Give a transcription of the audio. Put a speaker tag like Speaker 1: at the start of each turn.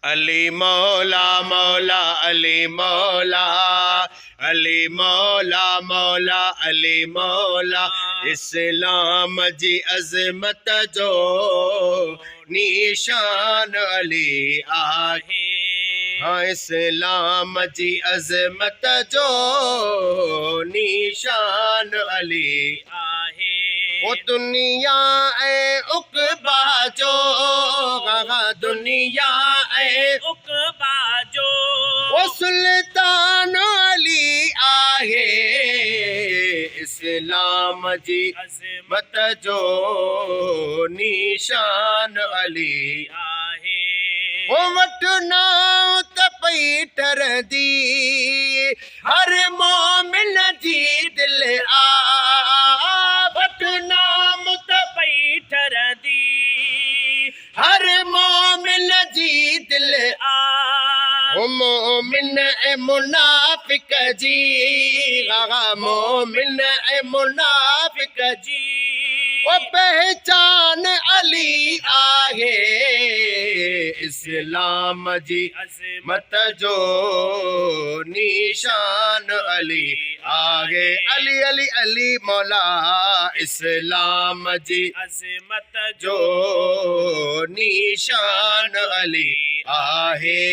Speaker 1: अली मौला मौला अली मौला अली मौला मौला अली मौला इस्लाम जी अज़मत जो निशान अली आहे। हाँ इस्लाम जी अज़मत जो निशान अली आहे। वो दुनिया ए उक़बा जो दुनिया ए उक़बा जो वो सुल्तान अली आहे। इस्लाम जी अज़मत जो निशान अली आहे। वो वठना त पई टरदी हर मोमिन जी दिल बदनाम त पई टरदी हर मोमिन जी दिल मोमिन ए मुनाफिक जी मोमिन ए मुनाफिक जी वो पहचान अली आहे। इस्लाम जी अज़मत जो निशान अली आहे। अली अली अली मौला इस्लाम जी अज़मत जो निशान अली आहे।